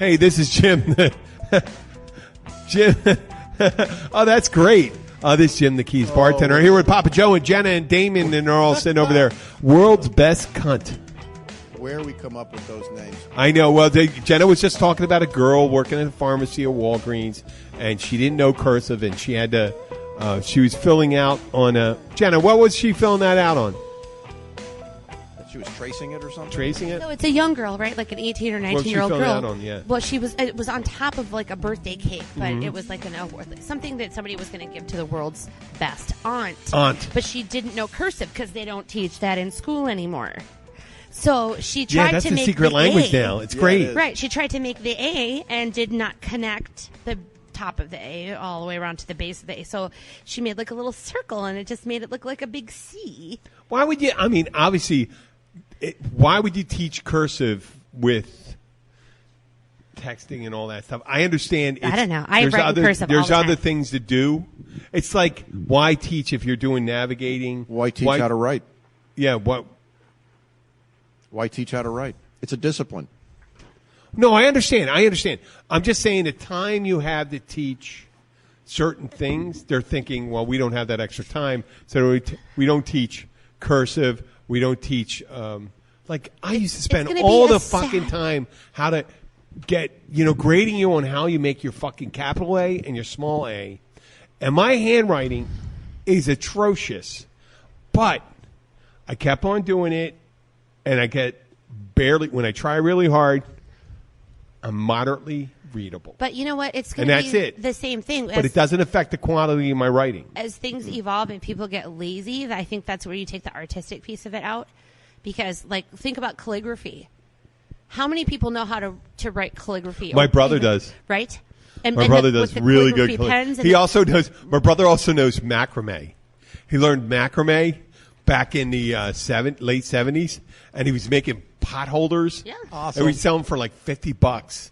Hey, this is Jim. Jim. Oh, that's great. This is Jim, the Keys bartender. Here with Papa Joe and Jenna and Damon, and they're all sitting over there. World's best cunt. Where we come up with those names? I know. Well, Jenna was just talking about a girl working at a pharmacy at Walgreens, and she didn't know cursive, and she had to. She was filling out on a. Jenna, what was she filling that out on? She was tracing it or something? Tracing it? No, it's a young girl, right? Like an 18 or 19-year-old girl. Out on, yeah. Well, it was on top of like a birthday cake, but it was like an award, something that somebody was going to give to the world's best aunt. But she didn't know cursive because they don't teach that in school anymore. So she tried to make the secret language now. It's great. It right. She tried to make the A and did not connect the top of the A all the way around to the base of the A. So she made like a little circle, and it just made it look like a big C. Why would you? I mean, obviously. Why would you teach cursive with texting and all that stuff? I understand. I don't know. I write in cursive all the There's time. other things to do. It's like, why teach if you're doing navigating? Why teach how to write? Yeah. What? Why teach how to write? It's a discipline. No, I understand. I'm just saying the time you have to teach certain things, they're thinking, well, we don't have that extra time, so we don't teach cursive. We don't teach, I used to spend all the fucking time how to get, grading you on how you make your fucking capital A and your small A. And my handwriting is atrocious. But I kept on doing it, and I get barely, when I try really hard, I'm moderately readable. But you know what? It's going to be the same thing. But it doesn't affect the quality of my writing. As things evolve and people get lazy, I think that's where you take the artistic piece of it out. Because, think about calligraphy. How many people know how to write calligraphy? My brother does. Right? My brother does really good calligraphy. He also does. My brother also knows macrame. He learned macrame back in the late 70s, and he was making pot holders. Yeah. Awesome. And we'd sell them for like $50.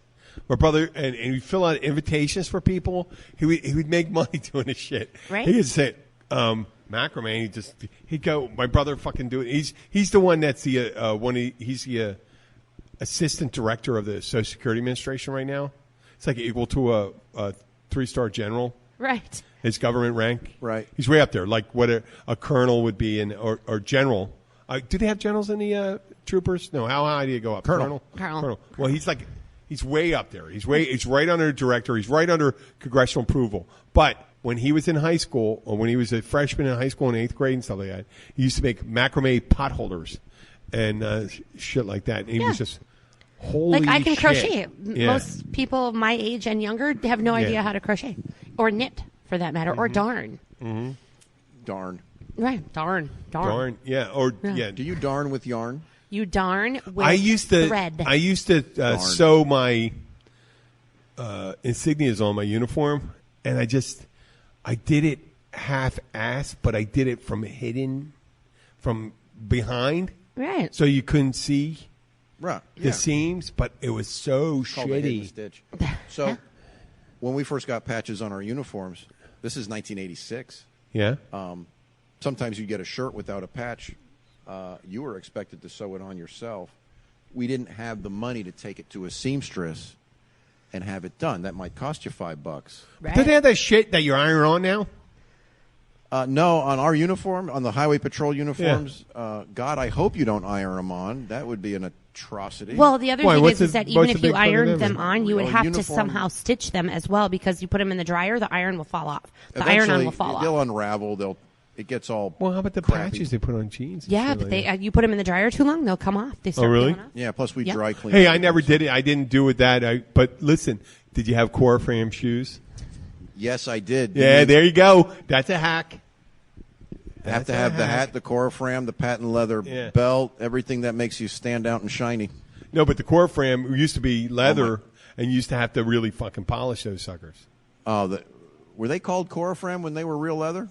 My brother, and he'd fill out invitations for people. He would make money doing this shit. Right. He would say, macrame. He'd go. My brother fucking do it. He's the one that's the he's the assistant director of the Social Security Administration right now. It's like equal to a 3-star general. Right. His government rank. Right. He's way up there, like what a colonel would be, or general. Do they have generals in the troopers? No. How high do you go up? Colonel. Well, he's way up there. He's right under director. He's right under congressional approval. But when he was in high school, or when he was a freshman in high school in 8th grade and stuff like that, he used to make macrame pot holders and shit like that. And he was just holy I can shit. crochet. Yeah. Most people my age and younger have no idea how to crochet or knit, for that matter, or darn. Mm-hmm. Darn. Right. Darn. Yeah. Or yeah. Do you darn with yarn? You darn with thread. I used to sew my insignias on my uniform, and I did it half-assed, but I did it from behind. Right. So you couldn't see the seams, but it was so shitty. Stitch. So when we first got patches on our uniforms, this is 1986. Yeah. Sometimes you get a shirt without a patch. You were expected to sew it on yourself. We didn't have the money to take it to a seamstress and have it done. That might cost you $5. Right. Do they have that shit that you iron on now? No, on our uniform, on the highway patrol uniforms, God, I hope you don't iron them on. That would be an atrocity. Well, the other thing is that even if you ironed ironed them on, you would have to somehow stitch them as well, because you put them in the dryer, the iron will fall off. The iron-on will fall off. They'll unravel. It gets all Well, how about the crappy. patches they put on jeans? Yeah, but you put them in the dryer too long, they'll come off. They start really? peeling off. Yeah, plus we dry clean. Hey, I never did it. I didn't do it that. But listen, did you have core frame shoes? Yes, I did. Yeah, there you go. That's a hack. Have to have the hat, the corafram, the patent leather belt, everything that makes you stand out and shiny. No, but the core frame used to be leather, and you used to have to really fucking polish those suckers. Oh, were they called corafram when they were real leather?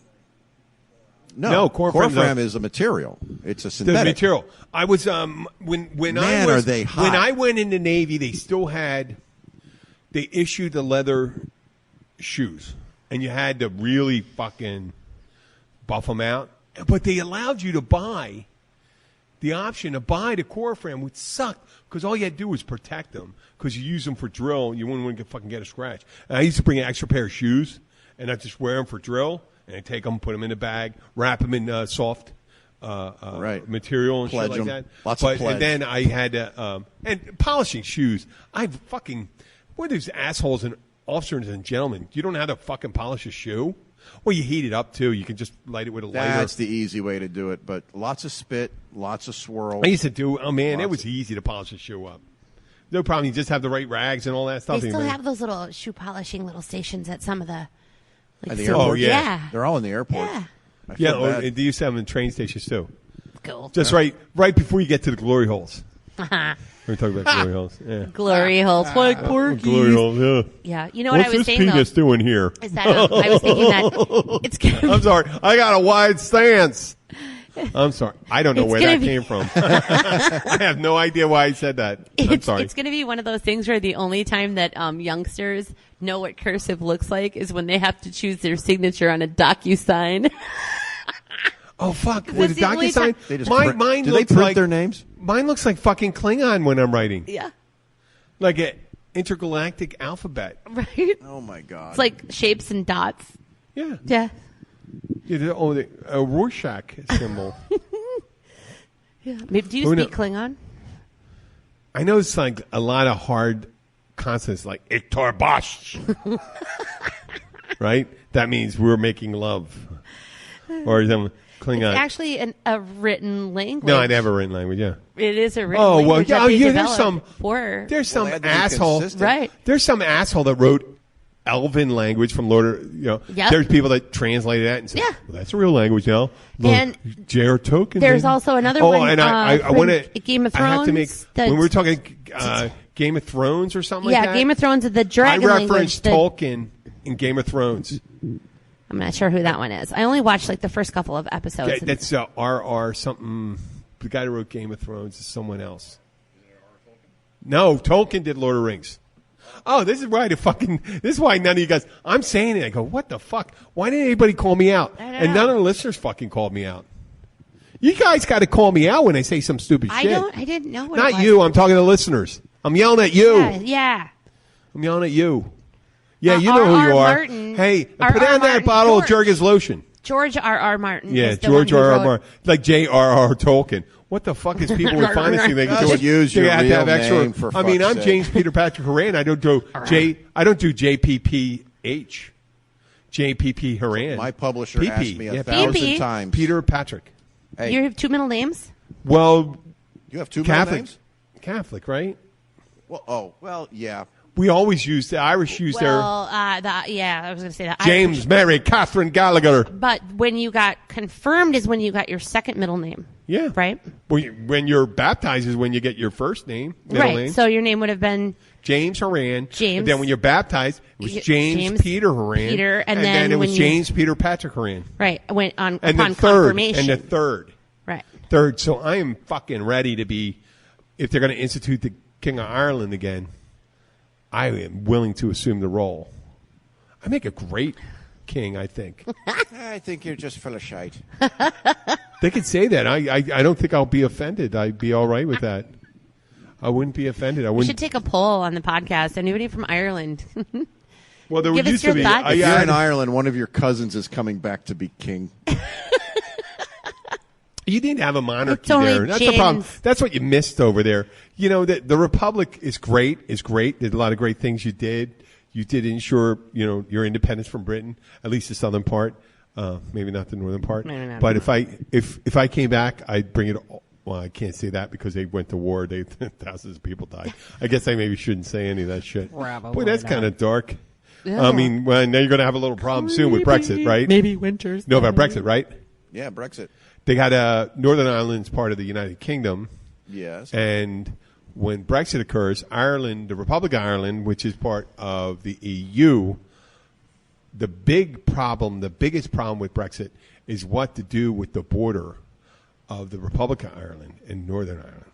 No, corafram is a material. It's a synthetic the material. I was when are they hot. When I went in the Navy, they issued the leather shoes, and you had to really fucking buff them out. But they allowed you to buy the option to buy the core frame would suck because all you had to do was protect them because you use them for drill. You wouldn't want to fucking get a scratch. And I used to bring an extra pair of shoes, and I'd just wear them for drill, and I'd take them, put them in a bag, wrap them in soft material and Pledge shit like them. that. Lots of pledge. And then I had and polishing shoes. What are these assholes and officers and gentlemen? You don't know how to fucking polish a shoe? Well, you heat it up, too. You can just light it with a lighter. That's the easy way to do it, but lots of spit, lots of swirl. I used to do, it was easy to polish a shoe up. No problem. You just have the right rags and all that stuff. They still have those little shoe polishing little stations at some of the the airport? Oh, yeah. They're all in the airport. Yeah. They used to have them in train stations, too. Cool. Just right before you get to the glory holes. We're talking about glory holes. Yeah. Glory holes. Like porkies. Glory holes, yeah. Yeah. You know what What's I was this saying, penis doing here? Is that I was thinking that it's going to be... I'm sorry. I got a wide stance. I'm sorry. I don't know where that came from. I have no idea why I said that. I'm sorry. It's going to be one of those things where the only time that youngsters know what cursive looks like is when they have to choose their signature on a DocuSign. Oh, fuck. With the DocuSign? Mine do looks they print like, their names? Mine looks like fucking Klingon when I'm writing. Yeah. Like an intergalactic alphabet. Right? Oh, my God. It's like shapes and dots. Yeah. Yeah. The Rorschach symbol. Yeah. Maybe, do you speak Klingon? I know it's like a lot of hard consonants like Iktar Bosch. Right? That means we're making love. Or some Klingon. It's actually a written language. No, I never written language, yeah. It is a written language. Well, that they there's developed some asshole. Right. There's some asshole that wrote Elven language from Lord of, Yep. There's people that translated that and said, well, that's a real language now. Look, And J.R. Tolkien. there's also another one. And I want to. Game of I have to Thrones, when we're talking Game of Thrones or something like that. Yeah, Game of Thrones is the dragon I language. referenced Tolkien in Game of Thrones. I'm not sure who that one is. I only watched like the first couple of episodes. That's R.R. something. The guy who wrote Game of Thrones is someone else. No, Tolkien did Lord of the Rings. Oh, this is why this is why none of you guys. I'm saying it. I go, what the fuck? Why didn't anybody call me out? And none of the listeners fucking called me out. You guys got to call me out when I say some stupid shit. I didn't know what it Not was. you. I'm talking to the listeners. I'm yelling at you. Yeah. I'm yelling at you. Yeah, you know who you are. Martin, hey, R. put R. down that Martin, bottle of George. Jergens lotion. George R.R. Martin. Yeah, is the George one who R.R. wrote- Martin. Like J.R.R. Tolkien. What the fuck is people with fantasy they can do? Just use your They have to real have name, for I mean, fuck's I'm sake. James Peter Patrick Horan. I don't do JPPH. JPP Horan. My publisher PP. asked me Yeah, 1,000 PP. times. Peter Patrick. Hey, You have two middle names? Well, you have two middle Catholic. names? Catholic, right? Well, yeah. We always use the Irish use their I was going to say that. James, Mary, Catherine Gallagher. But when you got confirmed is when you got your second middle name. Yeah. Right? When you're baptized is when you get your first name, middle Right. name. So your name would have been James Horan. James. And then when you're baptized, it was James Peter Horan. Peter, and then it when was you- James Peter Patrick Horan. right when And upon the third. confirmation. And the third. Right. Third. So I am fucking ready to be, if they're going to institute the King of Ireland again, I am willing to assume the role. I make a great king, I think. I think you're just full of shite. They could say that. I don't think I'll be offended. I'd be all right with that. I wouldn't be offended. I We wouldn't. should take a poll on the podcast. Anybody from Ireland? Well, there give us used your to be. thoughts. If you're in Ireland, one of your cousins is coming back to be king. You didn't have a monarchy It's only there. That's the problem. James. That's what you missed over there. You know, the Republic is great. There's a lot of great things you did. You did ensure, your independence from Britain, at least the southern part. Maybe not the northern part. Maybe not. But if I came back, I'd bring it. Well, I can't say that because they went to war. Thousands of people died. I guess I maybe shouldn't say any of that shit. Boy, that's kind of dark. Yeah. I mean, well, now you're going to have a little problem soon with Brexit, right? Maybe winters. Know about Brexit, right? Yeah, Brexit. They got Northern Ireland's part of the United Kingdom. Yes. And when Brexit occurs, Ireland, the Republic of Ireland, which is part of the EU, the biggest problem with Brexit is what to do with the border of the Republic of Ireland and Northern Ireland.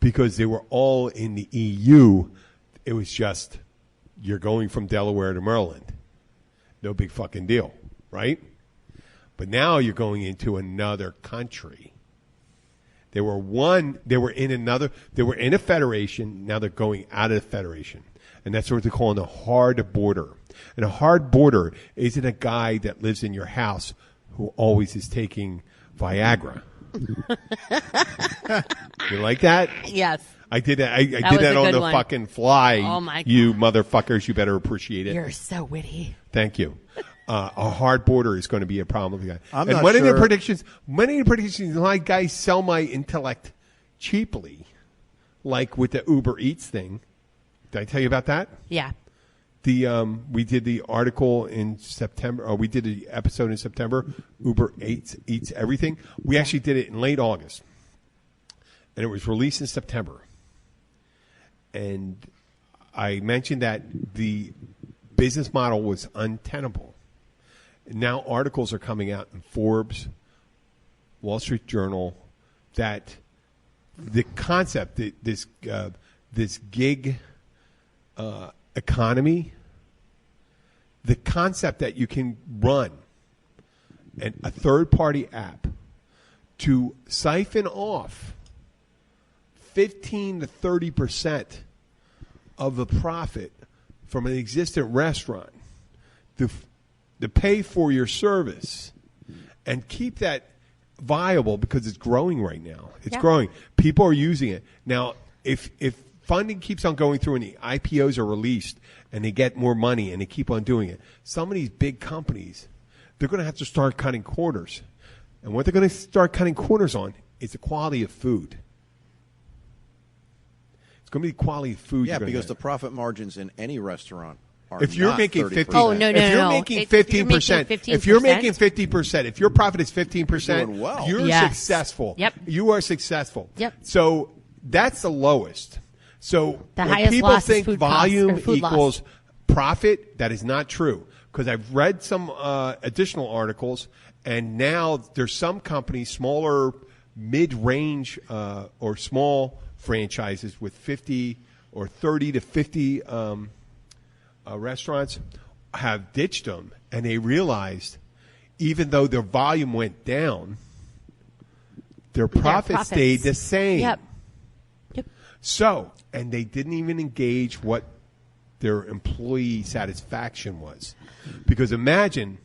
Because they were all in the EU, it was just, you're going from Delaware to Maryland. No big fucking deal, right? But now you're going into another country. They were one. They were in another. They were in a federation. Now they're going out of the federation, and that's what they're calling a hard border. And a hard border isn't a guy that lives in your house who always is taking Viagra. You like that? Yes. I did that. I did that on the fucking fly. Oh my God. You motherfuckers! You better appreciate it. You're so witty. Thank you. A hard border is going to be a problem with the guy. I'm and not many sure. of the predictions, like guys sell my intellect cheaply, like with the Uber Eats thing. Did I tell you about that? Yeah. We did the article in September. Or we did the episode in September. Uber eats everything. We actually did it in late August, and it was released in September. And I mentioned that the business model was untenable. Now articles are coming out in Forbes, Wall Street Journal, that the concept, this gig economy, the concept that you can run a third-party app to siphon off 15 to 30% of the profit from an existing restaurant to pay for your service and keep that viable because it's growing right now. It's growing. People are using it. Now, if funding keeps on going through and the IPOs are released and they get more money and they keep on doing it, some of these big companies, they're going to have to start cutting corners. And what they're going to start cutting corners on is the quality of food. It's going to be quality of food. Yeah, because the profit margins in any restaurant are if you're not making 30%. 50, Oh, no, if you're no. making If you're 15%, making if you're making 15%, 50%, if your profit is 15%, You're doing well. you're Yes. successful. Yep. You are successful. Yep. So that's the lowest. So The when highest people loss is think food costs, volume or food loss. equals profit, that is not true. Because I've read some additional articles, and now there's some companies, smaller, mid-range or small franchises with 50 or 30 to 50 restaurants have ditched them, and they realized even though their volume went down, their profit stayed the same. Yep. So, and they didn't even engage what their employee satisfaction was. Because imagine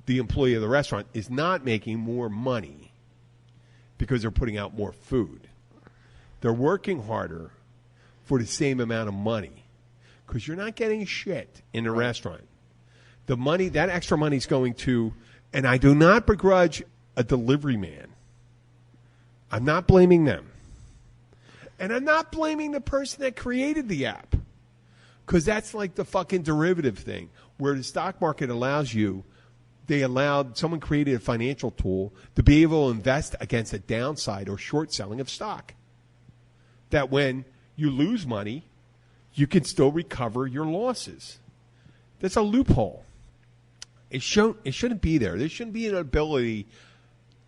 the employee of the restaurant is not making more money because they're putting out more food. They're working harder for the same amount of money because you're not getting shit in a restaurant. The money, that extra money is going to, and I do not begrudge a delivery man. I'm not blaming them. And I'm not blaming the person that created the app because that's like the fucking derivative thing where the stock market allows you, someone created a financial tool to be able to invest against a downside or short selling of stock. That when you lose money, you can still recover your losses. That's a loophole. It shouldn't be there. There shouldn't be an ability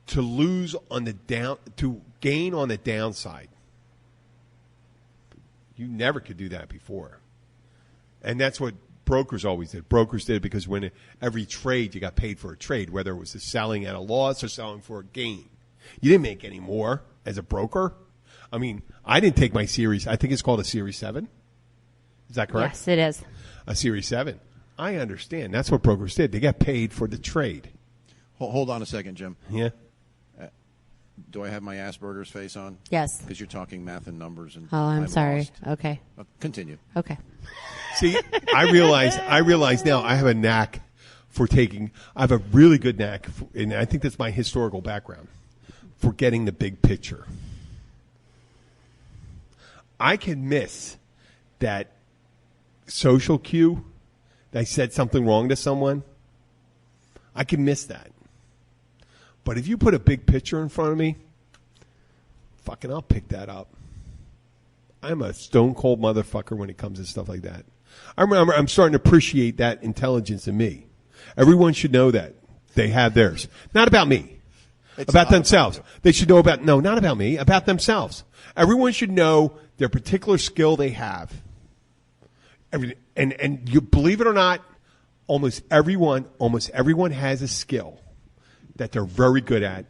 to lose on the to gain on the downside. You never could do that before. And that's what brokers always did. Brokers did it because when every trade, you got paid for a trade, whether it was selling at a loss or selling for a gain. You didn't make any more as a broker. I mean, I didn't take my series. I think it's called a Series 7. Is that correct? Yes, it is. A Series 7. I understand. That's what brokers did. They got paid for the trade. Hold on a second, Jim. Yeah. Do I have my Asperger's face on? Yes. Because you're talking math and numbers. And Oh, I'm sorry. lost. Okay. Continue. Okay. See, I realize now I have a knack for I have a really good knack, and I think that's my historical background, for getting the big picture. I can miss that social cue that I said something wrong to someone. I can miss that. But if you put a big picture in front of me, fucking I'll pick that up. I'm a stone cold motherfucker when it comes to stuff like that. I'm starting to appreciate that intelligence in me. Everyone should know that. They have theirs. Not about me. About themselves. They should know not about me, about themselves. Everyone should know their particular skill they have. And you believe it or not, almost everyone has a skill that they're very good at,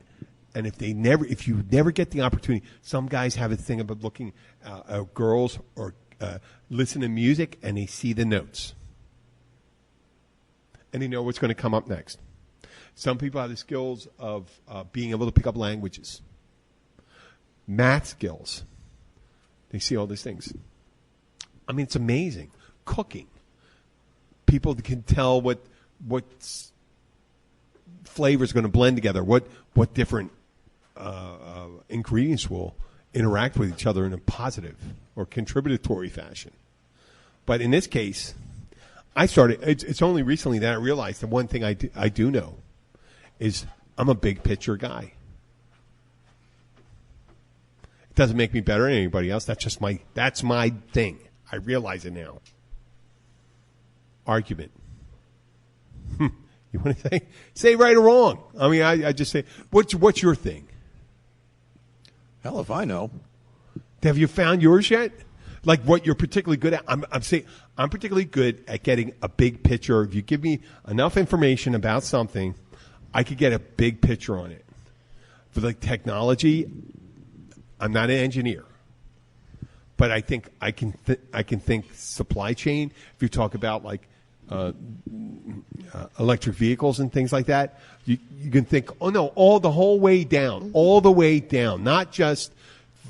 And if you never get the opportunity, some guys have a thing about looking at girls or listen to music and they see the notes. And they know what's going to come up next. Some people have the skills of being able to pick up languages. Math skills. They see all these things. I mean, it's amazing. Cooking. People can tell what flavors are going to blend together, what different ingredients will interact with each other in a positive or contributory fashion. But in this case, it's only recently that I realized the one thing I do know is I'm a big picture guy. It doesn't make me better than anybody else. That's my thing. I realize it now. Argument. You want to say right or wrong? I mean, I just say, what's your thing? Hell if I know. Have you found yours yet? Like what you're particularly good at? I'm saying I'm particularly good at getting a big picture. If you give me enough information about something, I could get a big picture on it. For like technology, I'm not an engineer, but I think I can think supply chain. If you talk about like electric vehicles and things like that, you can think, all the whole way down, not just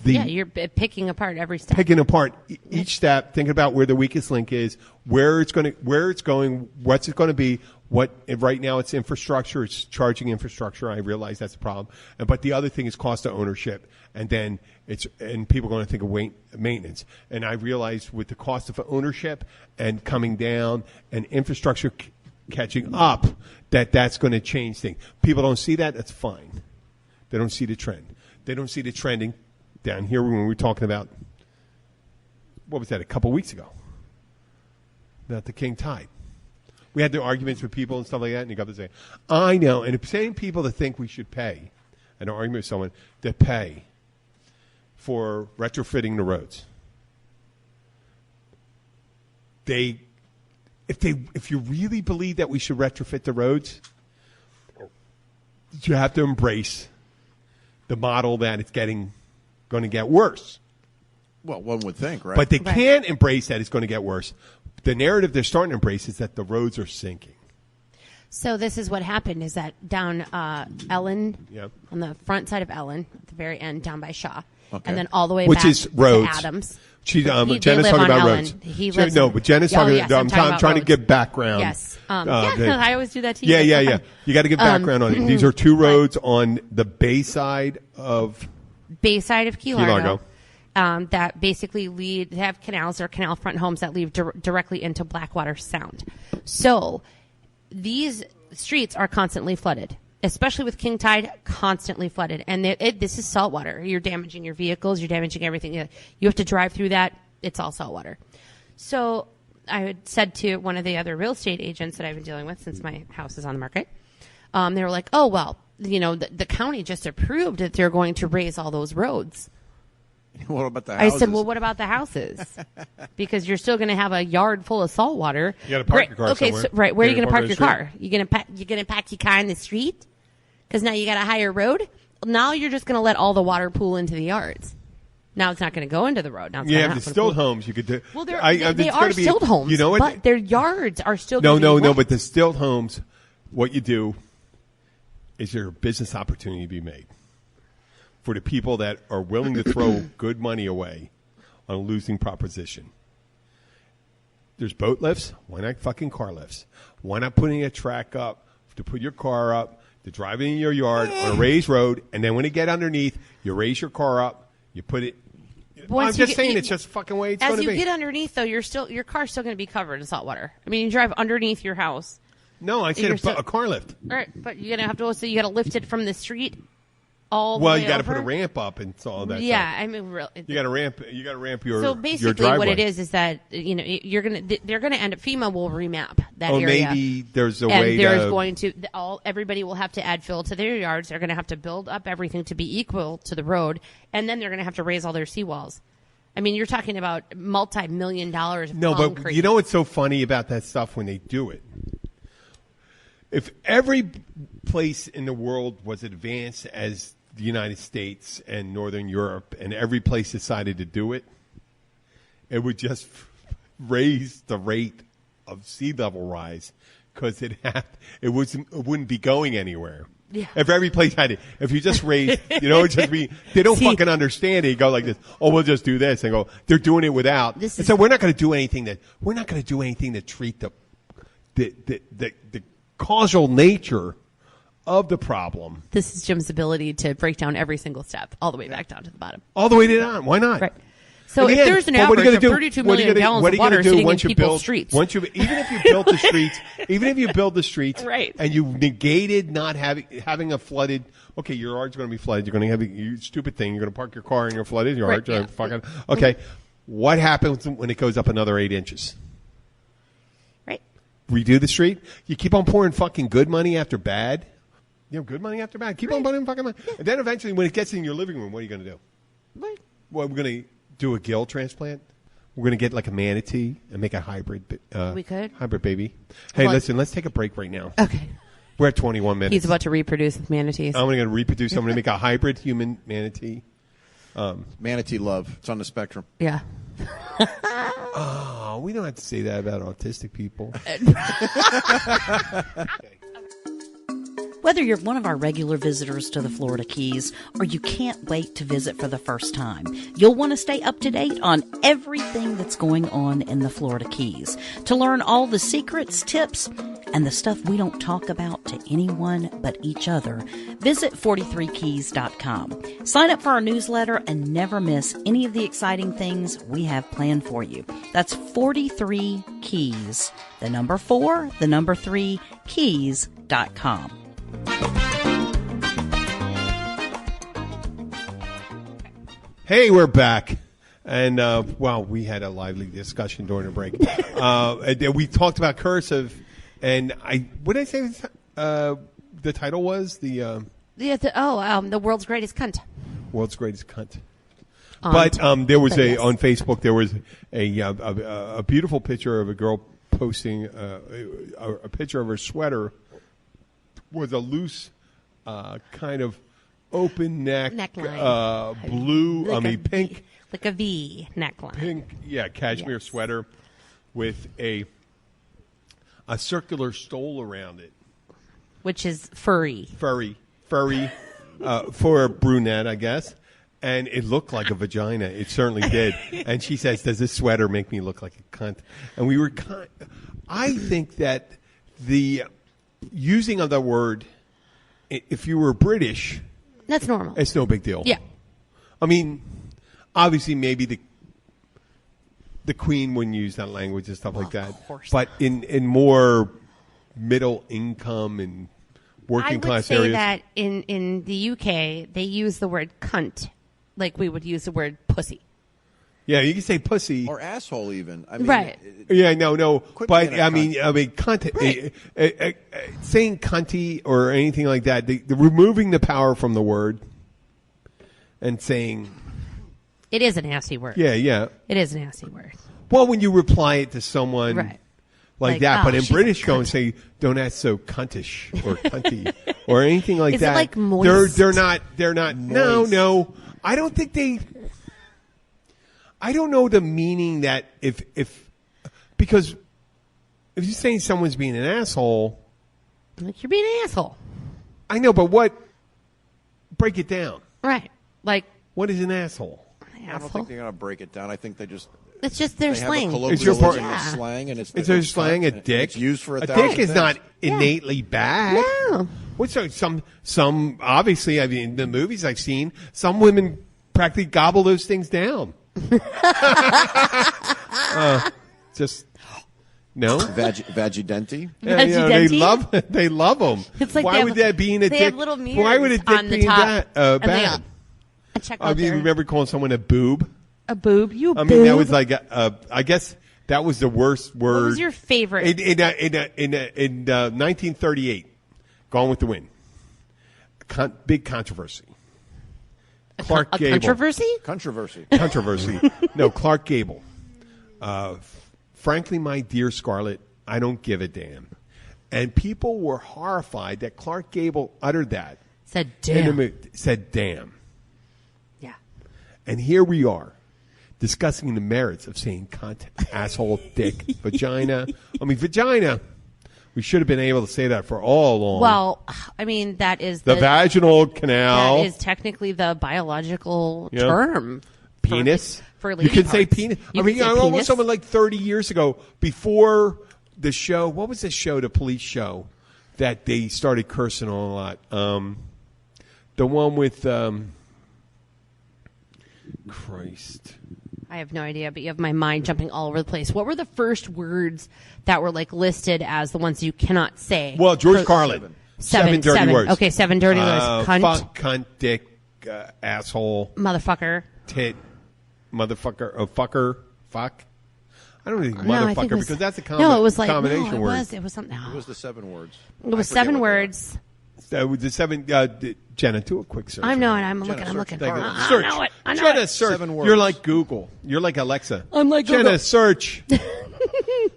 you're picking apart every step. Picking apart each step, thinking about where the weakest link is, where it's going, what's it going to be. Right now it's infrastructure, it's charging infrastructure. I realize that's a problem. But the other thing is cost of ownership. And then people are going to think of maintenance. And I realize with the cost of ownership and coming down and infrastructure catching up, that's going to change things. People don't see that. That's fine. They don't see the trend. They don't see the trending down here when we were talking about, what was that, a couple weeks ago, about the king tide. We had the arguments with people and stuff like that, and you got to say, I know, and saying people to think we should pay, an argument with someone, to pay for retrofitting the roads. If you really believe that we should retrofit the roads, you have to embrace the model that it's going to get worse. Well, one would think, right? But they can't embrace that it's going to get worse. The narrative they're starting to embrace is that the roads are sinking. So this is what happened, is that down Ellen, on the front side of Ellen, at the very end, down by Shaw, and then all the way back is roads. to Adams. Jenna's talking about roads. But Jenna's talking about I'm trying to give background. Yes. I always do that to you. Yeah. You got to give background on it. These are two roads on the bay side of Key Largo. That basically have canals or canal front homes that lead directly into Blackwater Sound. So these streets are constantly flooded, especially with king tide, constantly flooded. And this is salt water. You're damaging your vehicles. You're damaging everything. You have to drive through that. It's all salt water. So I had said to one of the other real estate agents that I've been dealing with since my house is on the market, they were like, oh, well, the county just approved that they're going to raise all those roads. What about the houses? I said, well, what about the houses? Because you're still going to have a yard full of salt water. You got to park your car somewhere. Where are you going to park your car? You going to pack your car in the street? Because now you got a higher road. Now you're just going to let all the water pool into the yards. Now it's not going to go into the road. Now it's the stilt homes you could do. Well, they are stilt homes. You know what? But their yards are still going to be No. But the stilt homes, what you do is there a business opportunity to be made for the people that are willing to throw good money away on a losing proposition. There's boat lifts. Why not fucking car lifts? Why not putting a track up to put your car up, to drive it in your yard on a raised road, and then when you get underneath, you raise your car up, you put it. I'm just saying it's just fucking way it's going to be. As you get underneath, though, your car's still going to be covered in salt water. I mean, you drive underneath your house. No, I said a car lift. All right, but you're going to have to also, you got to lift it from the street. You got to put a ramp up and all that. Yeah, stuff. I mean, really, you got to ramp your. So basically, your driveway. what it is that they're gonna end up. FEMA will remap that area. Maybe there's a way. And there's going to everybody will have to add fill to their yards. They're going to have to build up everything to be equal to the road, and then they're going to have to raise all their seawalls. I mean, you're talking about multi-million dollars. No, concrete. But you know what's so funny about that stuff when they do it? If every place in the world was advanced as the United States and Northern Europe, and every place decided to do it, it would just raise the rate of sea level rise because it wouldn't be going anywhere. Yeah. If every place had it, if you just raise, it'd just be, they don't fucking understand it. You go like this, we'll just do this. And go, they're doing it without. And so we're not going to do anything to treat the causal nature of the problem. This is Jim's ability to break down every single step all the way back down to the bottom. All the way down. Why not? Right. So if there's an average of 32 million gallons of water sitting in people's streets. Even if you build the streets, right. And you negated not having a flooded, okay, your yard's going to be flooded. You're going to have you stupid thing. You're going to park your car in your flooded yard. Right, yeah. Okay. What happens when it goes up another 8 inches? Right. Redo the street. You keep on pouring fucking good money after bad. Good money after bad. Keep on putting fucking money. And then eventually when it gets in your living room, what are you going to do? Right. Well, we're going to do a gill transplant. We're going to get like a manatee and make a hybrid. We could. Hybrid baby. Hey, listen, let's take a break right now. Okay. We're at 21 minutes. He's about to reproduce with manatees. I'm going to reproduce. I'm going to make a hybrid human manatee. Manatee love. It's on the spectrum. Yeah. Oh, we don't have to say that about autistic people. Okay. Whether you're one of our regular visitors to the Florida Keys or you can't wait to visit for the first time, you'll want to stay up to date on everything that's going on in the Florida Keys. To learn all the secrets, tips, and the stuff we don't talk about to anyone but each other, visit 43keys.com. Sign up for our newsletter and never miss any of the exciting things we have planned for you. That's 43 Keys, the number 4, the number 3, keys.com. Hey, we're back. And, we had a lively discussion during the break. We talked about cursive, and what did I say the title was? The world's greatest cunt. World's greatest cunt. But there was on Facebook, there was a beautiful picture of a girl posting a picture of her sweater was a loose kind of open neck neckline, blue, like pink, like a V neckline, pink, cashmere sweater with a circular stole around it, which is furry for a brunette, I guess. And it looked like a vagina. It certainly did. And she says, "Does this sweater make me look like a cunt?" And we were I think that the using of that word, if you were British, that's normal. It's no big deal. Yeah. I mean, obviously, maybe the Queen wouldn't use that language and stuff like that. Of course. But in more middle income and working class areas, I would say that in the UK they use the word cunt like we would use the word pussy. Yeah, you can say pussy or asshole, even. I mean, right? No. But I mean, cunt. Right. Saying cunty or anything like that, the removing the power from the word and saying it is a nasty word. Yeah. It is a nasty word. Well, when you reply it to someone, right, like that, but in British, don't say "don't act so cuntish" or "cunty" or anything like that. Is it like moist? They're not. Moist. No. I don't think they. I don't know the meaning that because if you're saying someone's being an asshole, like you're being an asshole. I know, but what? Break it down. Right, like what is an asshole? I don't think they're going to break it down. I think they just. It's just their slang. It's your part. Slang, and it's their slang. A dick. It's used for a dick is not innately bad. No. What's some obviously? I mean, the movies I've seen, some women practically gobble those things down. Just no. Vagidenti. Yeah, they love them. It's like why would that be in a dick? They have little mirrors. Why would a dick be bad? You remember calling someone a boob? A boob? You I boob? mean, that was like I guess that was the worst word. What was your favorite? In 1938, Gone with the Wind. Big controversy. Clark Gable. Controversy. No, Clark Gable. Frankly, my dear Scarlett, I don't give a damn. And people were horrified that Clark Gable uttered that. Said damn. Said damn. Yeah. And here we are discussing the merits of saying cunt, asshole, dick, vagina. I mean, vagina. We should have been able to say that for all along. Well, I mean, that is the vaginal canal. That is technically the biological term. Penis. For you can say parts. penis. You I mean, can say I almost penis. someone like 30 years ago, before the show. What was the show? The police show that they started cursing on a lot. The one with Christ. I have no idea, but you have my mind jumping all over the place. What were the first words that were like listed as the ones you cannot say? Well, George Carlin. Seven dirty words. Okay, 7 dirty words. Cunt, fuck, cunt, dick, asshole, motherfucker. tit, motherfucker, fucker, fuck. I don't think No, I motherfucker think it was- because that's a no, it was like combination no, it word. It was something. It was the 7 words. It was 7 words. The 7. Jenna, do a quick search. I'm knowing. I'm Jenna, looking. I'm search looking. it. I Search. know it. I know Jenna, it. search. 7 words. You're like Google. You're like Alexa. I'm like Jenna, Google. search.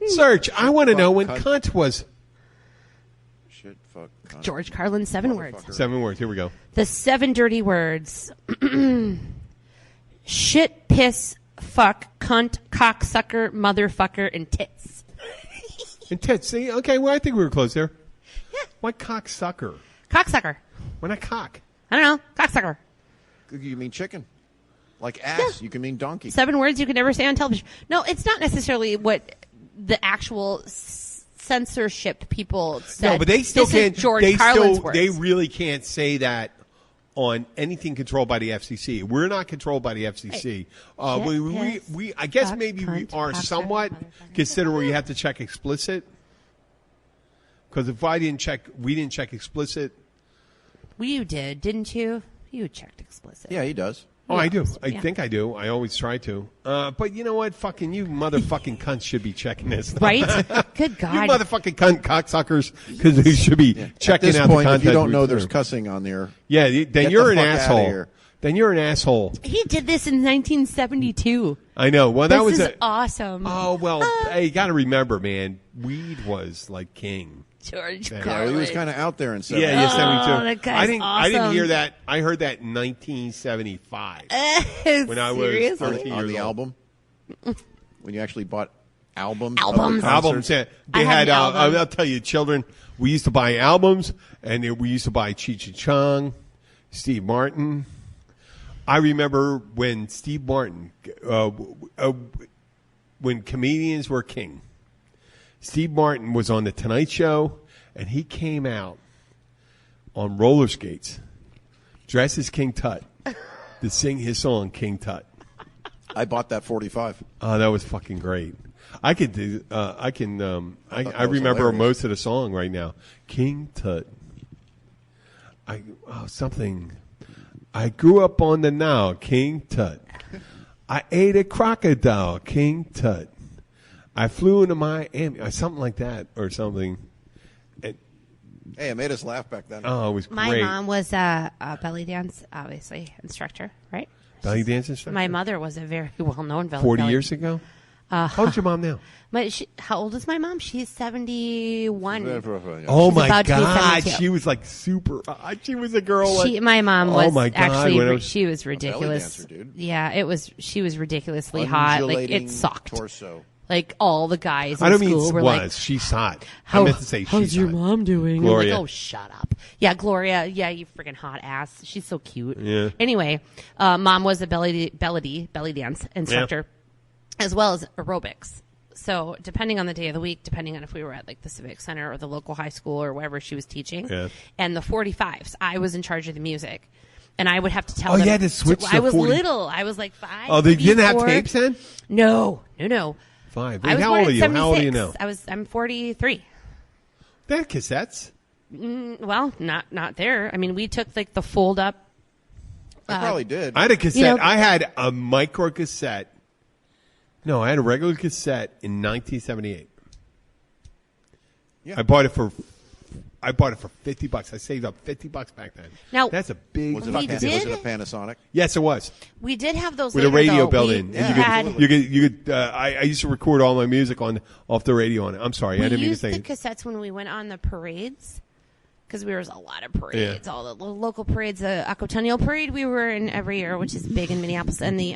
Search. I want to know when cunt was. Shit, fuck. Cunt. George Carlin, 7 words. 7 words. Here we go. The 7 dirty words. Shit, piss, fuck, cunt, cocksucker, motherfucker, and tits. And tits. See, okay. Well, I think we were close there. Yeah. Why cocksucker? Cocksucker. Why not cock? I don't know. Cocksucker. You mean chicken? Like ass. You can mean donkey. 7 words you can never say on television. No, it's not necessarily what the actual censorship people said. No, but they still This is can't. George Carlin's words. They really can't say that on anything controlled by the FCC. We're not controlled by the FCC. I guess fuck, maybe we cunt, are cocksucker, somewhat motherfucker. consider where you have to check explicit. Because if we didn't check explicit. Well, you did, didn't you? You checked explicit. Yeah, he does. Oh, I do. I Yeah. think I do. I always try to. But you know what? Fucking you motherfucking cunts should be checking this. Right? Good You God. motherfucking cunt cocksuckers, because they should be At checking this out point, the if content. you don't we know threw. there's cussing on there, Yeah, then Get you're the an fuck outta asshole. here. Then you're an asshole. He did this in 1972. I know. Well, that was This is a. awesome. Oh well, hey, you got to remember, man. Weed was like king. George Yeah, Carlin. he was kind of out there in 70. Yeah, 72. that guy's I didn't awesome. hear that. I heard that in 1975 when I was Seriously? 13 on years the old. album. When you actually bought albums. Albums. Of the Albums. concerts. Yeah. I They have had. an album. I'll tell you, children. We used to buy albums, and we used to buy Cheech and Chong, Steve Martin. I remember when Steve Martin, when comedians were king. Steve Martin was on the Tonight Show, and he came out on roller skates, dressed as King Tut, to sing his song King Tut. I bought that 45. Oh, that was fucking great. I could do. I can. I was remember hilarious. most of the song right now. King Tut. Something. I grew up on the Nile, King Tut. I ate a crocodile, King Tut. I flew into Miami, or something like that, or something. And, Hey, it made us laugh back then. oh, it was My great. mom was a belly dance, obviously, instructor, right? Belly dance instructor? My mother was a very well-known belly 40 belly- years ago? How old's your mom now? How old is my mom? She's 71. Oh, She's my about to be God. 72. She was like super. She was a girl. Like, My mom oh was my God, actually when I was- she was ridiculous. dancer, dude. Yeah, she was ridiculously hot. Like Undulating it sucked. Torso. Like all the guys in I don't mean school were was. like, She's hot. I meant to say how's she's your hot. mom doing? I'm Gloria. like, oh, shut up. Yeah, Gloria. Yeah, you freaking hot ass. She's so cute. Yeah. Anyway, mom was a belly dance instructor, as well as aerobics. So depending on the day of the week, depending on if we were at like the Civic Center or the local high school or wherever she was teaching, Yeah. and the 45s, I was in charge of the music. And I would have to tell Oh, them. you had to switch to I was 40. little. I was like 5. Oh, they maybe didn't have 4. tapes then? No. 5. I was How born old are in you? 76. How old are you now? I'm 43. They had cassettes. Well, not there. I mean, we took like the fold up. I probably did. I had a cassette. You know- I had a micro cassette. No, I had a regular cassette in 1978. Yeah. I bought it for $50. I saved up $50 back then. Now- That's a big was it, fucking We was did? it a Panasonic? Yes, it was. We did have those With a later, radio though. built We in. had- And you could I used to record all my music off the radio on it. I'm sorry, I we didn't mean to used say the it. cassettes when we went on the parades because there was a lot of parades, all the local parades. The Aquatennial Parade we were in every year, which is big in Minneapolis, and the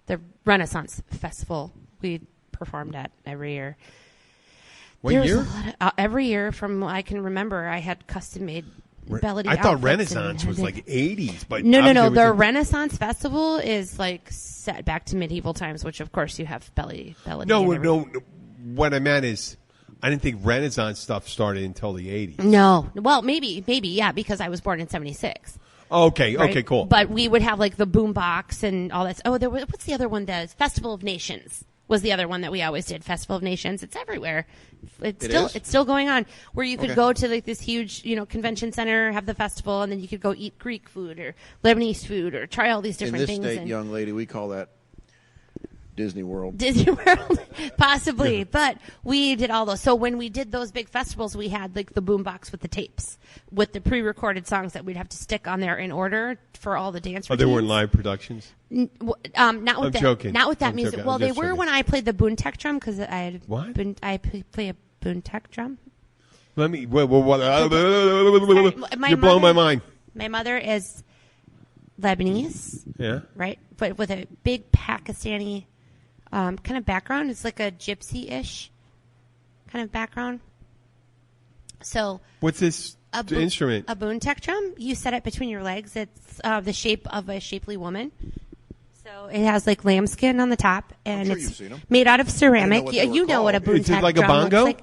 the Renaissance Festival we performed at every year. What year? Every year from I can remember, I had custom made belly. I thought Renaissance was like 80s, but no. The Renaissance Festival is like set back to medieval times, which of course you have belly. No. What I meant is, I didn't think Renaissance stuff started until the 80s. No, well, maybe, yeah, because I was born in '76. Okay, right? Okay, cool. But we would have like the boombox and all that. Oh, what's the other one? The Festival of Nations was the other one that we always did. Festival of Nations. It's everywhere. It's still going on. Where you could go to like this huge, convention center, have the festival, and then you could go eat Greek food or Lebanese food or try all these different things. In this state, young lady, we call that Disney World. Disney World, possibly. But we did all those. So when we did those big festivals, we had like the boombox with the tapes, with the pre-recorded songs that we'd have to stick on there in order for all the dance routines. They weren't live productions? Not with joking. Not with that music. Joking. Well, they were when I played the Boontech drum, because I play a Boontech drum. Let me. You're blowing my mind. My mother is Lebanese. Yeah. Right? But with a big Pakistani kind of background. It's like a gypsy-ish kind of background. So what's this instrument? A Boontech drum. You set it between your legs. It's the shape of a shapely woman. So it has like lambskin on the top, and it's made out of ceramic. You know what a Boontech drum looks like. Is it like a bongo?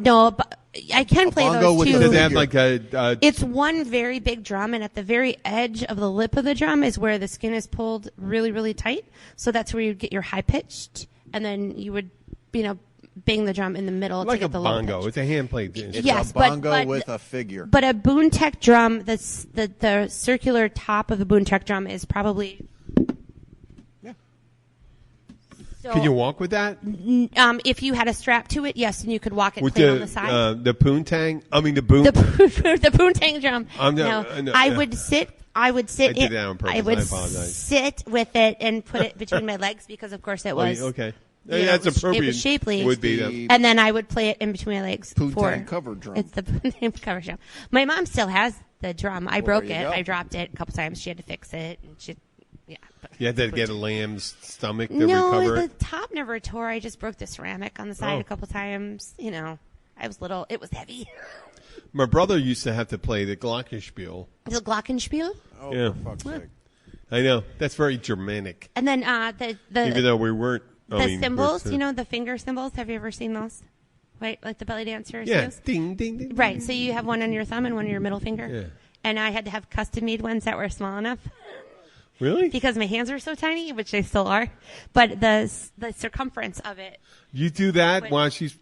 No, but I can play those too. Does it have like a? It's one very big drum, and at the very edge of the lip of the drum is where the skin is pulled really, really tight. So that's where you get your high pitched, and then you would, bang the drum in the middle like to get the low pitch. It's a bongo. It's a hand played. Yes, a bongo with a figure. But a Boontech drum, the circular top of the Boontech drum is probably. So, can you walk with that? If you had a strap to it, yes, and you could walk it with clean on the side. The poontang? I mean the boom. The poontang drum. I would sit. I did that on purpose. I apologize. Sit with it and put it between my legs because, of course, it was okay. That's appropriate. It was shapely. Would be and then I would play it in between my legs. Poontang cover drum. It's the poontang cover drum. My mom still has the drum. I broke it. I dropped it a couple times. She had to fix it. And you had to get a lamb's stomach to recover No, it? the top never tore. I just broke the ceramic on the side a couple times. I was little. It was heavy. My brother used to have to play the glockenspiel. The glockenspiel? Oh, yeah. For fuck's sake. I know. That's very Germanic. And then even though we weren't. Cymbals, the finger cymbals. Have you ever seen those? Right, like the belly dancers. Yeah, use? ding, ding, ding. Right, so you have one on your thumb and one on your middle finger. Yeah. And I had to have custom-made ones that were small enough. Really? Because my hands are so tiny, which they still are. But the circumference of it. You do that while she's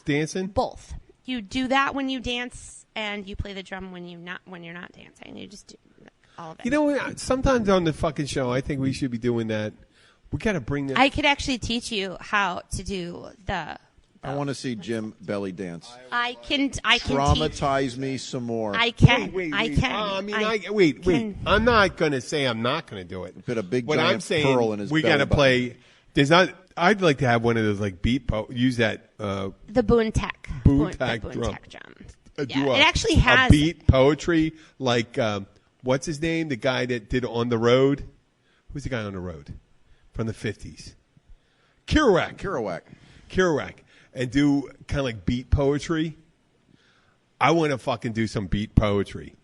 dancing? Both. You do that when you dance, and you play the drum when you're not dancing. You just do all of it. Sometimes on the fucking show, I think we should be doing that. We got to bring that. I could actually teach you how to do the. I want to see Jim belly dance. I can traumatize me some more. I can. Wait. I can. Wait. I'm not going to say I'm not going to do it. Put a big what giant I'm saying, pearl in his we belly got to play. I'd like to have one of those like beat. Use that. The Boontech. Boontech drum. Yeah, it actually has a beat poetry. Like what's his name? The guy that did On the Road. Who's the guy on the road? From the 50s. Kerouac. And do kind of like beat poetry. I want to fucking do some beat poetry.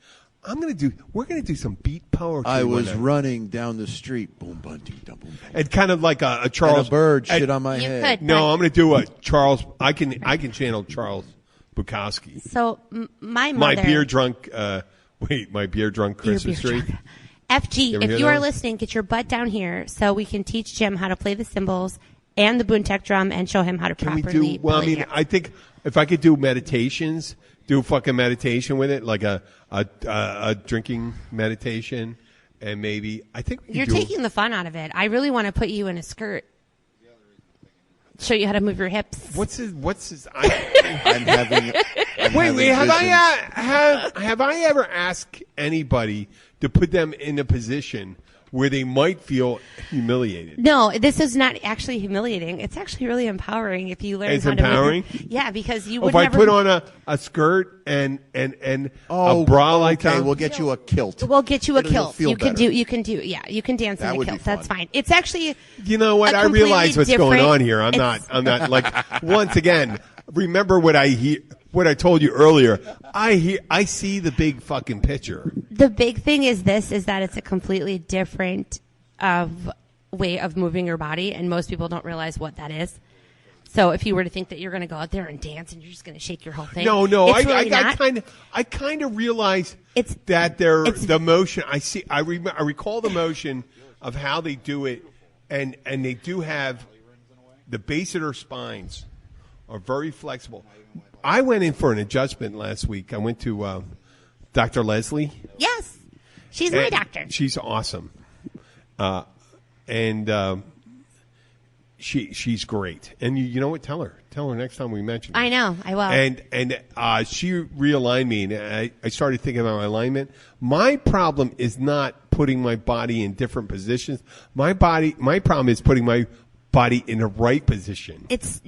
We're going to do some beat poetry. I was running down the street. Boom, bunting, boom, boom. And kind of like a Charles. And a bird shit on my head. No, I'm going to do a Charles. I can channel Charles Bukowski. So my mother. My beer drunk Christmas tree. FG, if you are listening, get your butt down here so we can teach Jim how to play the cymbals and the Boontech drum and show him how to properly. I think if I could do meditations, do a fucking meditation with it, like a drinking meditation, and maybe I think you're taking the fun out of it. I really want to put you in a skirt. Show you how to move your hips. What's his? I'm having. Have I ever asked anybody to put them in a position where they might feel humiliated. No, this is not actually humiliating. It's actually really empowering if you learn It's how empowering? to move. Yeah, because you If would I never put on a skirt and a bra like that, we'll get you a kilt. We'll get you a It'll kilt. feel You can better. you can dance That in a would be kilt. That's fun. fine. It's actually you know what? a I realize what's completely going on different- here. it's- I'm not like once again. Remember what I told you earlier. I see the big fucking picture. The big thing is that it's a completely different way of moving your body, and most people don't realize what that is. So if you were to think that you're going to go out there and dance and you're just going to shake your whole thing, No, it's really not. I kind of realize It's- that it's- the motion. I recall the motion of how they do it, and they do have the base of their spines are very flexible. I went in for an adjustment last week. I went to Dr. Leslie. Yes, she's my And doctor. She's awesome, she's great. And you know what? Tell her next time we mention it. I know. I will. And she realigned me, and I started thinking about my alignment. My problem is not putting my body in different positions. My problem is putting my body in the right position. It's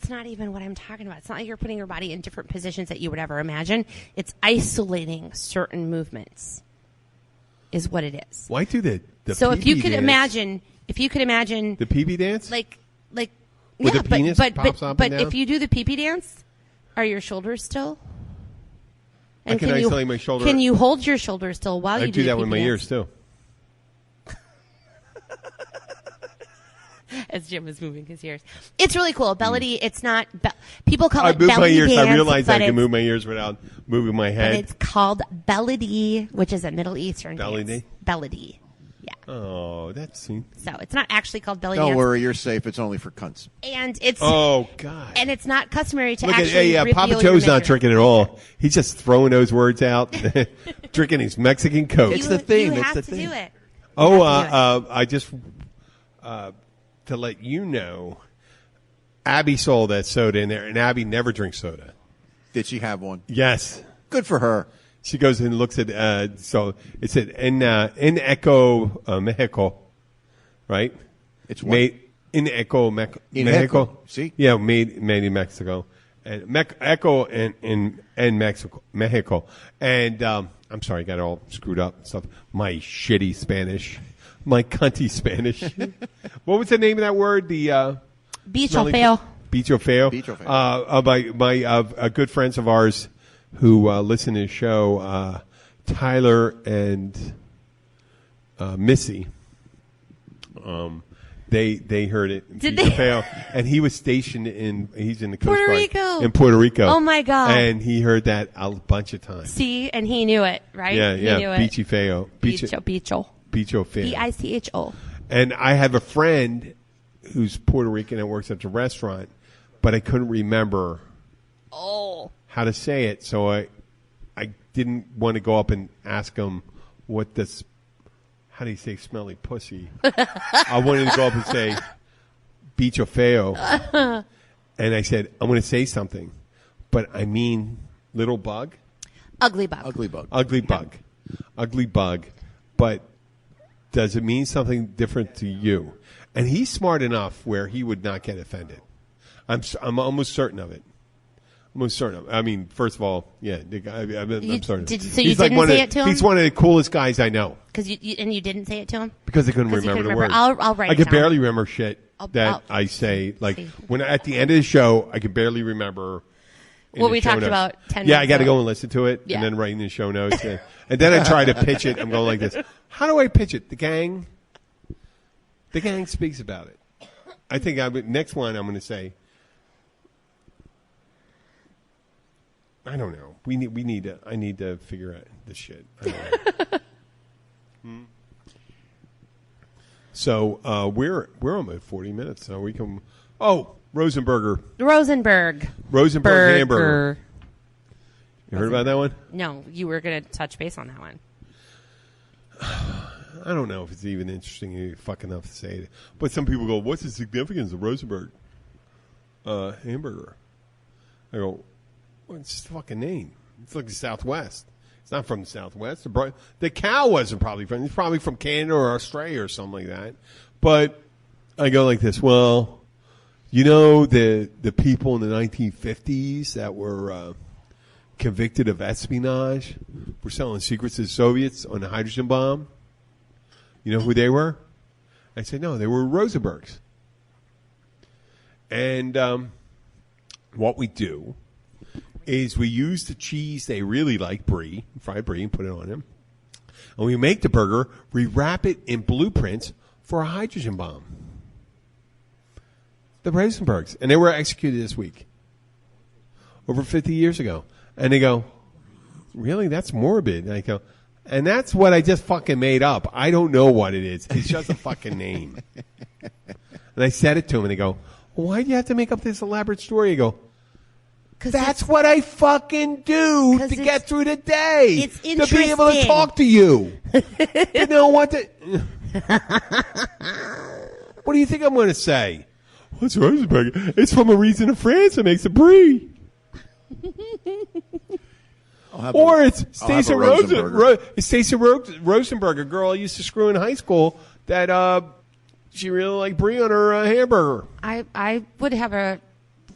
not even what I'm talking about. It's not like you're putting your body in different positions that you would ever imagine. It's isolating certain movements, is what it is. Why do the So PB if you could dance? imagine The PB dance? like With yeah, the penis but pops up but and down? if you do the pee-pee dance, are your shoulders still? I can isolate my shoulder. Can you hold your shoulder still while I you do the that with my pee-pee ears dance? too. As Jim is moving his ears, it's really cool. Bellity. It's not. People call I it move my belly ears. dance. I realize I but can it's- move my ears without moving my But head. it's called Bellity, which is a Middle Eastern Bellity? dance. Bellity. Yeah. Oh, that's So it's not actually called belly Don't dance. worry, you're safe. It's only for cunts. And it's oh god. and it's not customary to Look at actually reveal Papa your Joe's not measure. drinking at all. He's just throwing those words out, drinking his Mexican Coke. It's the theme. You It's have the to theme. do it. Oh, have to do I just to let you know, Abby sold that soda in there, and Abby never drinks soda. Did she have one? Yes, Good for her. she goes and looks at. So it said in Eco Mexico, right? It's what? Made in Eco In Mexico. Mexico. See? Yeah, made in Mexico, and Eco in Mexico, and I'm sorry, I got it all screwed up and stuff. My shitty Spanish, my cunty Spanish. What was the name of that word? The Bicho smelly- feo. Bicho feo. Bicho feo. My good friends of ours who listen to the show, Tyler and Missy. They heard it. Did Bicho they? Feo, and he was stationed he's in the Coast Puerto Guard Rico. in Puerto Rico. Oh, my God. And he heard that a bunch of times. See, and he knew it, right? Yeah, He yeah. knew it. Bicho feo. Bicho. Bicho feo. Bicho. And I have a friend who's Puerto Rican that works at the restaurant, but I couldn't remember how to say it, so I didn't want to go up and ask him what this. How do you say smelly pussy? I wanted to go up and say bicho feo, and I said I'm going to say something, but I mean little bug, Ugly bug. Ugly bug. ugly bug. But does it mean something different to you? And he's smart enough where he would not get offended. I'm almost certain of it. Almost certain of it. I mean, first of all, yeah, the guy, I'm certain. So you didn't say it to him? He's one of the coolest guys I know Because you didn't say it to him. because I couldn't 'Cause you remember the couldn't words. remember. I'll write I it could down. barely remember shit that I'll- I say. Like see. when at the end of the show, I could barely remember. in What the we show talked notes. about 10 Yeah, I minutes got to ago. go and listen to it, Yeah. and then write in the show notes, and then I try to pitch it. I'm going like this. How do I pitch it? The gang speaks about it. I think next one I'm going to say. I don't know. I need to figure out this shit. I don't know. So we're almost 40 minutes, so we can. Oh, Rosenberg hamburger. You heard about that one? No, you were going to touch base on that one. I don't know if it's even interesting fucking enough to say it. But some people go, "What's the significance of Rosenberg hamburger?" I go, "Well, it's just a fucking name. It's like the Southwest. It's not from the Southwest. The cow wasn't probably from. It's probably from Canada or Australia or something like that. But I go like this. Well, you know the people in the 1950s that were convicted of espionage were selling secrets to the Soviets on the hydrogen bomb. You know who they were? I said no. They were Rosenbergs. And what we do is we use the cheese they really like, brie, fried brie, and put it on them. And we make the burger, we wrap it in blueprints for a hydrogen bomb. The Rosenbergs. And they were executed this week. Over 50 years ago. And they go, really? That's morbid. And I go, and that's what I just fucking made up. I don't know what it is. It's just a fucking name. And I said it to them, and they go, well, why do you have to make up this elaborate story? I go, that's what I fucking do to get through the day. It's interesting. To be able to talk to you. To know what to... What do you think I'm going to say? What's Rosenberg? It's from a region of France that makes a brie. Or it's Stacey Rosenberg, a girl I used to screw in high school that she really liked brie on her hamburger. I would have a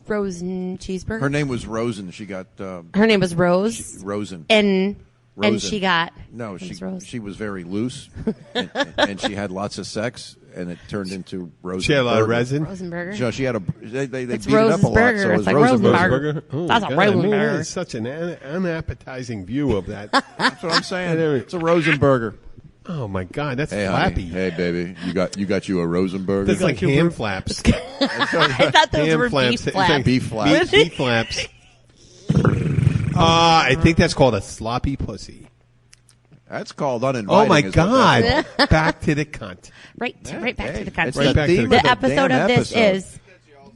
Rosen cheeseburger. Her name was Rosen. She got. Her name was Rose. Rosen. And Rosen. she got. No, Rose. she was very loose, and she had lots of sex, and it turned into Rosen. She had a lot of resin. Rosenburger. So she had they beat It's it up a lot. Rosenberger. So it was It's like Rosenberger. Oh, That's a God, man, Rosenberger. it's such an unappetizing view of that. That's what I'm saying. It's a Rosenberger. Oh my God, that's Hey, flappy. honey. Hey, baby, you got you a Rosenberger. That's like ham flaps. I thought those Ham were flaps. beef It's like flaps. beef flaps. Beef flaps. I think that's called a sloppy pussy. That's called uninviting. Oh my is what God! that's called. Back to the cunt. Right Yeah, back hey, to the cunt. it's Right the back to theme the of The episode damn of this episode. is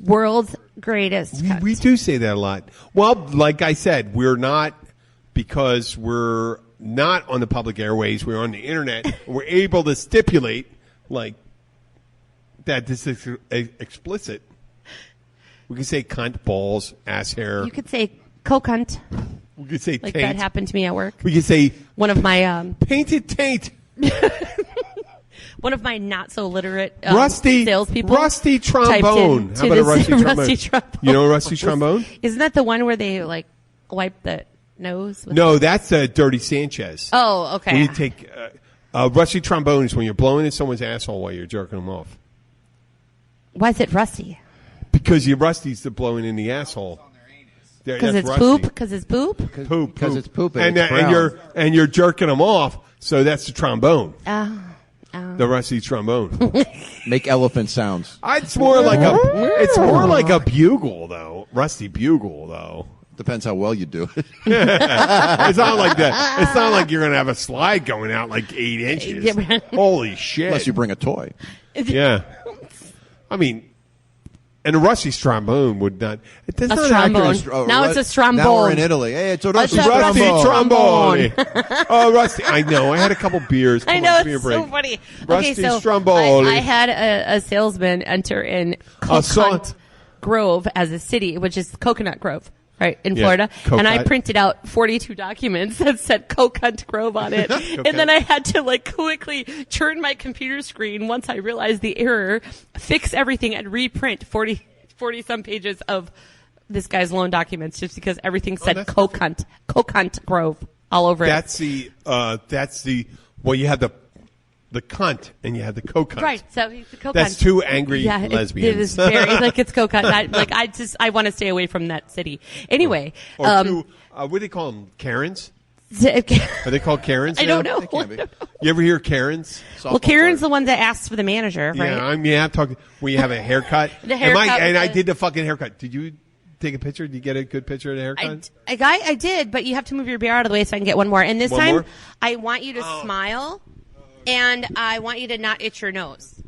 world's greatest cunt. We do say that a lot. Well, like I said, we're not, because we're not on the public airways. We're on the internet. We're able to stipulate like that this is explicit. We can say cunt, balls, ass hair. You could say co-cunt. We could say Like taint. that happened to me at work. We could say One of my painted taint. one of my not so literate Rusty salespeople. Rusty typed trombone. in How to about a this rusty trombone? rusty trombone. You know a rusty trombone? Isn't that the one where they like wipe the nose? With No, that's Dirty Sanchez. Oh, okay. When you take rusty trombone is when you're blowing in someone's asshole while you're jerking them off. Why is it rusty? Because your rusty's the blowing in the asshole. Because That's it's rusty. poop. Because it's poop. Poop. Because it's poop and And, it's brown. and you're jerking them off. So that's the trombone. Oh. The rusty trombone. Make elephant sounds. It's more like a bugle though. Rusty bugle though. Depends how well you do it. It's not like that. It's not like you're gonna have a slide going out like 8 inches. Yeah. Holy shit! Unless you bring a toy. Yeah. I mean, and a rusty trombone would not. It does A not trombone. accurate- Now it's a trombone. Now we're in Italy. Hey, it's a rusty a Rusty trombone. trombone. Oh, rusty! I know. I had a couple beers. I Come know, on, give me a it's break. so funny. Rusty okay, so Stromboli. I had a salesman enter in Coconut Grove as a city, which is Coconut Grove, right, in Yeah, Florida. And I Coconut. printed out 42 documents that said Coconut Grove on it. And then I had to like quickly turn my computer screen once I realized the error, fix everything, and reprint 40 some pages of this guy's loan documents just because everything said that's Coconut Grove all over it. That's the. Well, you have the cunt and you have the co-cunt. Right, so he's a co-cunt. That's two angry yeah, lesbians. It is very like it's co-cunt. I want to stay away from that city. Anyway, Or two. What do they call them? Karens? Are they called Karens? I don't now? know. They can be. You ever hear Karens? Well, Karen's the one that asks for the manager, right? Yeah, I'm talking. When you have a haircut. The haircut And I with the- did the fucking haircut. Did you take a picture? Did you get a good picture of the haircut? I did, but you have to move your beer out of the way so I can get one more. And this One time, more? I want you to smile, and I want you to not itch your nose.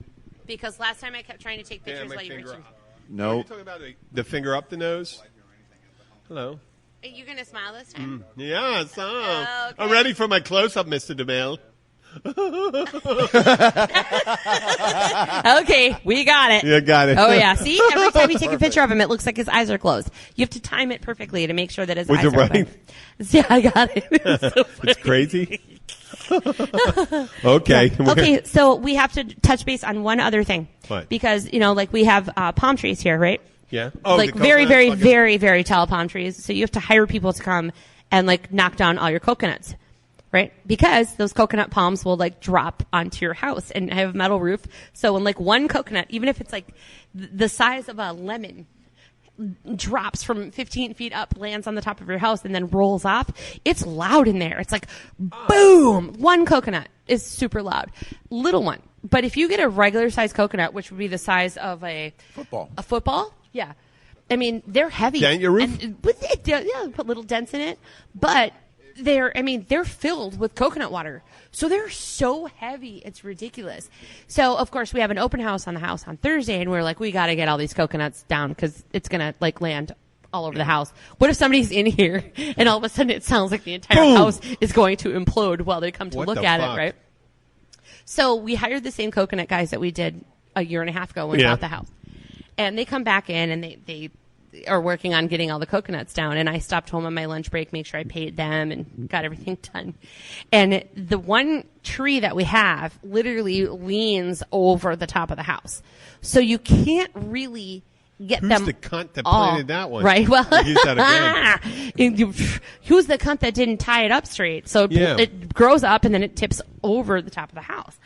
Because last time I kept trying to take pictures my while you were finger itching. up. Are No. you talking about the finger up the nose? Hello. Are you going to smile this time? Yeah, so Okay. I'm ready for my close-up, Mr. DeMille. Okay, we got it. Yeah, got it. Oh, yeah. See, every time you take a picture of him, it looks like his eyes are closed. You have to time it perfectly to make sure that his eyes are open. Yeah, I got it. It's crazy. Okay. Yeah. Okay, so we have to touch base on one other thing. What? Because, like we have palm trees here, right? Yeah. Oh, like very, very, very, very tall palm trees. So you have to hire people to come and like knock down all your coconuts. Right? Because those coconut palms will like drop onto your house and have a metal roof. So when like one coconut, even if it's like the size of a lemon, drops from 15 feet up, lands on the top of your house and then rolls off, it's loud in there. It's like boom. One coconut is super loud. Little one. But if you get a regular size coconut, which would be the size of a football. Yeah. I mean, they're heavy. Dent your roof? Yeah, put little dents in it. But they're filled with coconut water. So they're so heavy, it's ridiculous. So, of course, we have an open house on the house on Thursday, and we're like, we got to get all these coconuts down because it's going to, like, land all over the house. What if somebody's in here, and all of a sudden it sounds like the entire house is going to implode while they come to look at it, right? So we hired the same coconut guys that we did a year and a half ago when we bought the house. And they come back in, and they are working on getting all the coconuts down, and I stopped home on my lunch break, make sure I paid them and got everything done. And the one tree that we have literally leans over the top of the house. So you can't really get them. Who's the cunt that planted that one? Right, well, use that again. Who's the cunt that didn't tie it up straight? So it grows up and then it tips over the top of the house.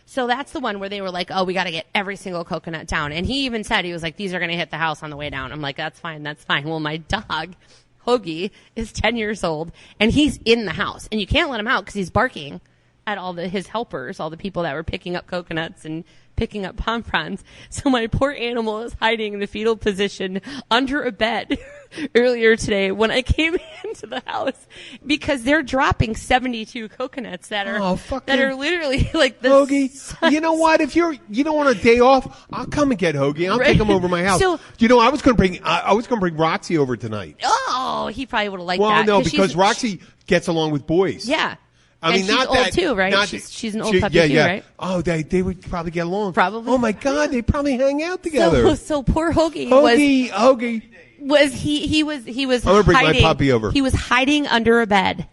So that's the one where they were like, oh, we got to get every single coconut down. And he even said, he was like, these are going to hit the house on the way down. I'm like, that's fine. That's fine. Well, my dog, Hoagie, is 10 years old, and he's in the house. And you can't let him out because he's barking at all his helpers, all the people that were picking up coconuts and picking up pompons. So my poor animal is hiding in the fetal position under a bed earlier today when I came into the house because they're dropping 72 coconuts that are literally like this. Hoagie, you know what? If you don't want a day off, I'll come and get Hoagie. I'll take him over to my house. So, I was going to bring Roxy over tonight. Oh, he probably would have liked that. Well, no, because Roxy gets along with boys. Yeah. I mean, she's not old that too, right? She's an old puppy too, right? Oh, they would probably get along. Probably. Oh my God, they probably hang out together. So poor Hoagie was he was I'm gonna bring my puppy over. He was hiding under a bed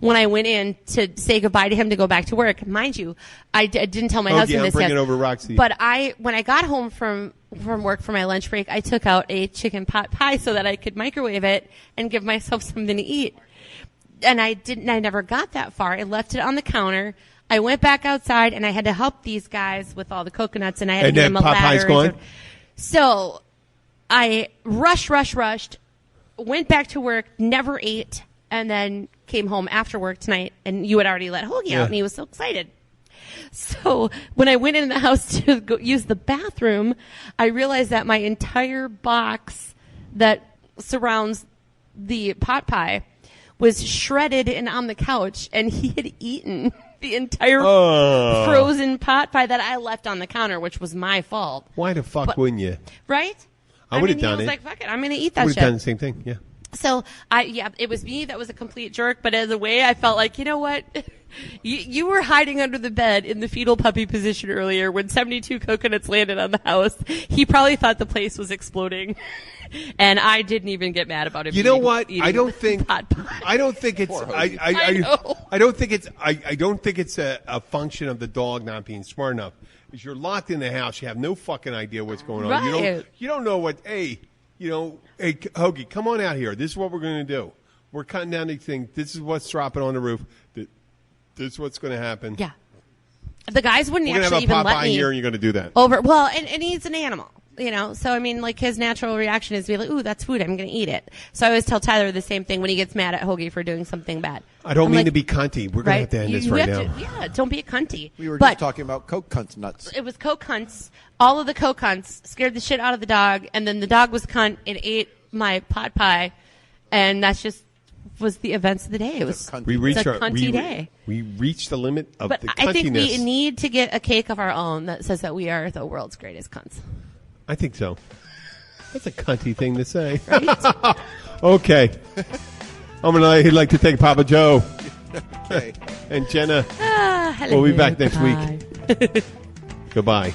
when I went in to say goodbye to him to go back to work. Mind you, I didn't tell my husband this yet. I'm bringing over Roxy. But when I got home from work for my lunch break, I took out a chicken pot pie so that I could microwave it and give myself something to eat. And I never got that far. I left it on the counter. I went back outside and I had to help these guys with all the coconuts and I had to give them a ladder. Gone? So I rushed, went back to work, never ate, and then came home after work tonight and you had already let Hoagie out and he was so excited. So when I went in the house to go use the bathroom, I realized that my entire box that surrounds the pot pie was shredded and on the couch, and he had eaten the entire frozen pot pie that I left on the counter, which was my fault. Why the fuck wouldn't you? Right? I would have done it. I was like, fuck it, I'm going to eat that shit. I would have done the same thing, yeah. So, it was me that was a complete jerk, but as a way, I felt like, you know what? You were hiding under the bed in the fetal puppy position earlier when 72 coconuts landed on the house. He probably thought the place was exploding. And I didn't even get mad about it. You know what? I don't think it's a function of the dog not being smart enough. Because you're locked in the house, you have no fucking idea what's going on. Right. You don't know what. Hey, Hoagie, come on out here. This is what we're going to do. We're cutting down these things. This is what's dropping on the roof. This is what's going to happen. Yeah. The guys wouldn't actually even let me. We're going to have a Popeye here, and you're going to do that. Well, and he's an animal. So I mean, like his natural reaction is to be like, "Ooh, that's food. I'm going to eat it." So I always tell Tyler the same thing when he gets mad at Hoagie for doing something bad. I don't mean to be cunty. We're going to have to end this right now. Don't be a cunty. We were just talking about Coke cunts nuts. It was Coke cunts. All of the Coke cunts scared the shit out of the dog, and then the dog was cunt and ate my pot pie, and that's just was the events of the day. It was we reached a cunty day. We reached the limit of the cuntiness. I think we need to get a cake of our own that says that we are the world's greatest cunts. I think so. That's a cunty thing to say. Right? Okay. I'm going to like to thank Papa Joe. Okay. And Jenna. We'll be back next week. Goodbye.